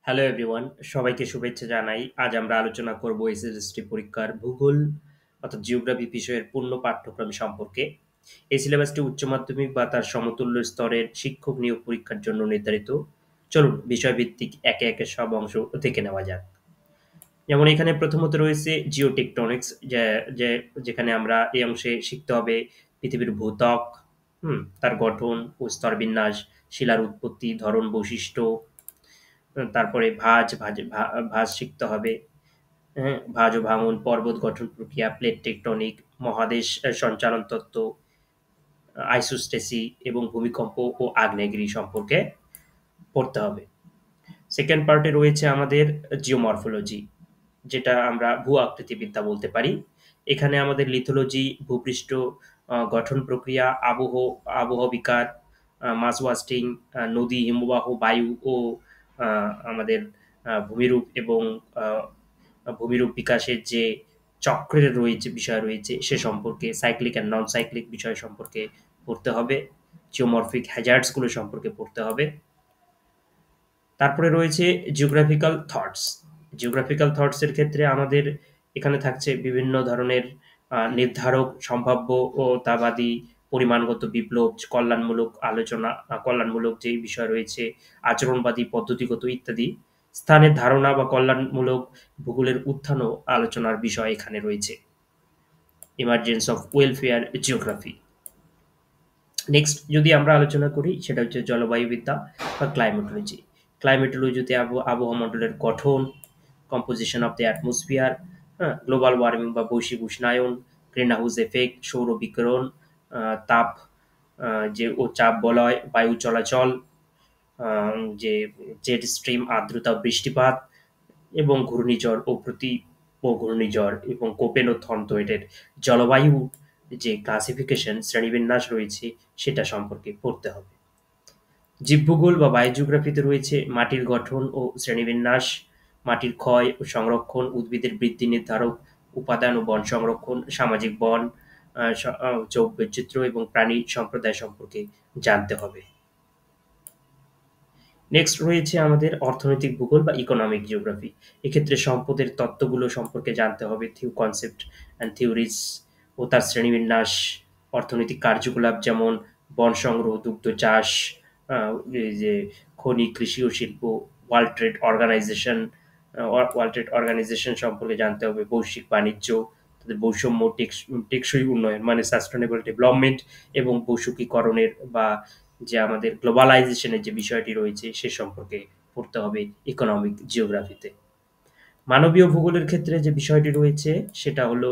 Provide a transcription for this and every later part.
Hello everyone, সবাইকে শুভেচ্ছা জানাই। আজ আমরা আলোচনা করব এসএসসি পরীক্ষার ভূগোল অর্থাৎ জিওগ্রাফি বিষয়ের পূর্ণ পাঠ্যক্রম সম্পর্কে। এই সিলেবাসটি উচ্চ মাধ্যমিক বা তার সমতুল্য স্তরের শিক্ষক নিয়োগ পরীক্ষার জন্য নির্ধারিত। চলুন বিষয়ভিত্তিক একে একে সব অংশ দেখে নেওয়া যাক। যেমন এখানে প্রথমত রয়েছে জিওটেকটনিক্স, যেখানে আমরা এই অংশে শিখতে হবে পৃথিবীর ভূত্বক, তার গঠন ও স্তরবিন্যাস, শিলার উৎপত্তি, ধরন, বৈশিষ্ট্য। তারপরে ভাঁজ শিখতে হবে। হ্যাঁ? ভাঁজ ও ভাঙন, পর্বত গঠন প্রক্রিয়া, প্লেট টেকটনিক, মহাদেশ সঞ্চালন তত্ত্ব, আইসোস্টেসি এবং ভূমিকম্প ও আগ্নেয়গিরি সম্পর্কে পড়তে হবে। সেকেন্ড পার্টে রয়েছে আমাদের জিওমরফোলজি, যেটা আমরা ভূ আকৃতিবিদ্যা বলতে পারি। এখানে আমাদের লিথোলজি, ভূপৃষ্ঠ গঠন প্রক্রিয়া, আবহবিকার, মাস ওয়াস্টিং, নদী, হিমবাহ, বায়ু ও আমাদের ভূমিরূপ এবং ভূমিরূপ বিকাশের যে চক্রের বিষয় রয়েছে সে সম্পর্কে, সাইক্লিক অ্যান্ড নন সাইক্লিক বিষয় সম্পর্কে পড়তে হবে। জিওমরফিক হ্যাজার্ডসগুলো সম্পর্কে পড়তে হবে। তারপরে রয়েছে জিওগ্রাফিক্যাল থটস। জিওগ্রাফিক্যাল থটস এর ক্ষেত্রে আমাদের এখানে থাকছে বিভিন্ন ধরনের নির্ধারক, সম্ভাব্য ও তাবাদী, পরিমাণগত বিপ্লব, কল্যাণমূলক আলোচনা, কল্যাণমূলক যেই বিষয় রয়েছে, আচরণবাদী, পদ্ধতিগত ইত্যাদি। স্থানের ধারণা বা কল্যাণমূলক ভূগোলের উত্থান ও আলোচনার বিষয় এখানে রয়েছে। Emergence of welfare geography. Next যদি আমরা আলোচনা করি সেটা হচ্ছে জলবায়ুবিদ্যা বা ক্লাইমেটোলজি। ক্লাইমেটোলজিতে আবহাওয়া মণ্ডলের গঠন, কম্পোজিশন অফ দ্য অ্যাটমসফিয়ার, হ্যাঁ, গ্লোবাল ওয়ার্মিং বা বৈশ্বিক উষ্ণায়ন, গ্রিন হাউস এফেক্ট, সৌর বিকিরণ, তাপ, চাপ বলয়, বায়ু চলাচল, যে জেট স্ট্রিম, আর্দ্রতা, বৃষ্টিপাত এবং ঘূর্ণিঝড় ও ঘূর্ণিঝড় এবং কোপেন ও থর্নটোয়েটের জলবায়ু যে ক্লাসিফিকেশন শ্রেণীবিন্যাস রয়েছে সেটা সম্পর্কে পড়তে হবে। জীবভূগোল বা বায়োজিওগ্রাফিতে রয়েছে মাটির গঠন ও শ্রেণীবিন্যাস, মাটির ক্ষয় ও সংরক্ষণ, উদ্ভিদের বৃদ্ধি নির্ধারক উপাদান ও বন সংরক্ষণ, সামাজিক বন, জৈববৈচিত্র্য এবং প্রাণী সম্প্রদায় সম্পর্কে জানতে হবে। নেক্সট রয়েছে আমাদের অর্থনৈতিক ভূগোল বা ইকোনমিক জিওগ্রাফি। এক্ষেত্রে সম্পদের তত্ত্বগুলো সম্পর্কে জানতে হবে, কনসেপ্ট অ্যান্ড থিওরিজ ও তার শ্রেণীবিন্যাস, অর্থনৈতিক কার্যকলাপ যেমন বন সংগ্রহ, দুগ্ধ চাষ, এই যে খনি, কৃষি ও শিল্প, ওয়ার্ল্ড ট্রেড অর্গানাইজেশন সম্পর্কে জানতে হবে, বৈশ্বিক বাণিজ্য, তাদের বৈষম্য, টেকসই উন্নয়ন মানে সাস্টেনেবল ডেভেলপমেন্ট এবং বৈশ্বিকীকরণের বা যে আমাদের গ্লোবালাইজেশনের যে বিষয়টি রয়েছে সে সম্পর্কে পড়তে হবে ইকোনমিক জিওগ্রাফিতে। মানবীয় ভূগোলের ক্ষেত্রে যে বিষয়টি রয়েছে সেটা হলো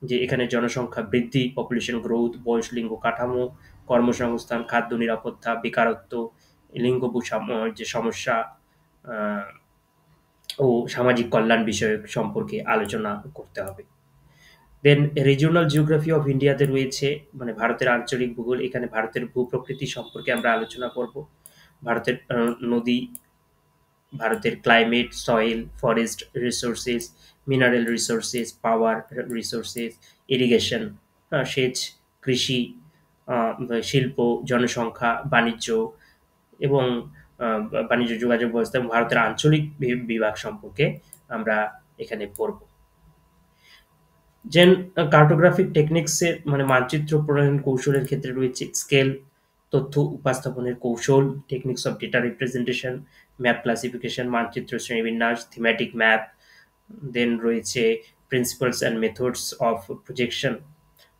যে এখানে জনসংখ্যা বৃদ্ধি, পপুলেশন গ্রোথ, বয়স, লিঙ্গ কাঠামো, কর্মসংস্থান, খাদ্য নিরাপত্তা, বেকারত্ব, লিঙ্গ যে সমস্যা, আহ, ও সামাজিক কল্যাণ বিষয়ক সম্পর্কে আলোচনা করতে হবে। দেন রিজিওনাল জিওগ্রাফি অফ ইন্ডিয়াতে রয়েছে মানে ভারতের আঞ্চলিক ভূগোল। এখানে ভারতের ভূপ্রকৃতি সম্পর্কে আমরা আলোচনা করব। ভারতের নদী, ভারতের climate, soil, forest resources, mineral resources, power resources, irrigation, সেচ, কৃষি, শিল্প, জনসংখ্যা, বাণিজ্য এবং বাণিজ্য যোগাযোগ ব্যবস্থা এবং ভারতের আঞ্চলিক বিভাগ সম্পর্কে আমরা এখানে পড়ব। যেন কার্টোগ্রাফিক টেকনিক্সের মানে মানচিত্র প্রণয়ন কৌশলের ক্ষেত্রে রয়েছে স্কেল, তথ্য উপস্থাপনের কৌশল, techniques of data representation, map classification, মানচিত্র শ্রেণীবিন্যাস, থিমেটিক ম্যাপ। দেন রয়েছে principles and methods of projection,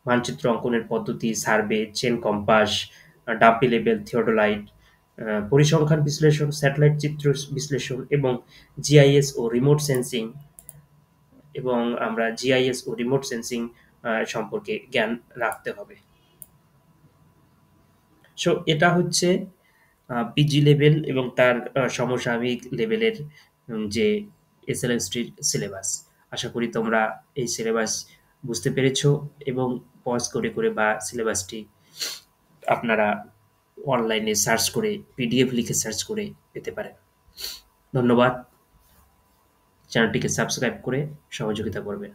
মানচিত্র অঙ্কনের পদ্ধতি, survey, chain compass, dumpy level, theodolite, পরিসংখ্যান বিশ্লেষণ, স্যাটেলাইট চিত্র বিশ্লেষণ এবং জিআইএস ও রিমোট সেন্সিং এবং আমরা জিআইএস ও রিমোট সেন্সিং সম্পর্কে জ্ঞান রাখতে হবে। সো এটা হচ্ছে পিজি লেভেল এবং তার সমসাময়িক লেভেলের যে এসএলএসটির সিলেবাস। আশা করি তোমরা এই সিলেবাস বুঝতে পেরেছো এবং পজ করে করে বা সিলেবাসটি আপনারা অনলাইনে সার্চ করে পিডিএফ লিখে সার্চ করে পেতে পারেন। ধন্যবাদ। চ্যানেলটিকে সাবস্ক্রাইব করে সহযোগিতা করবেন।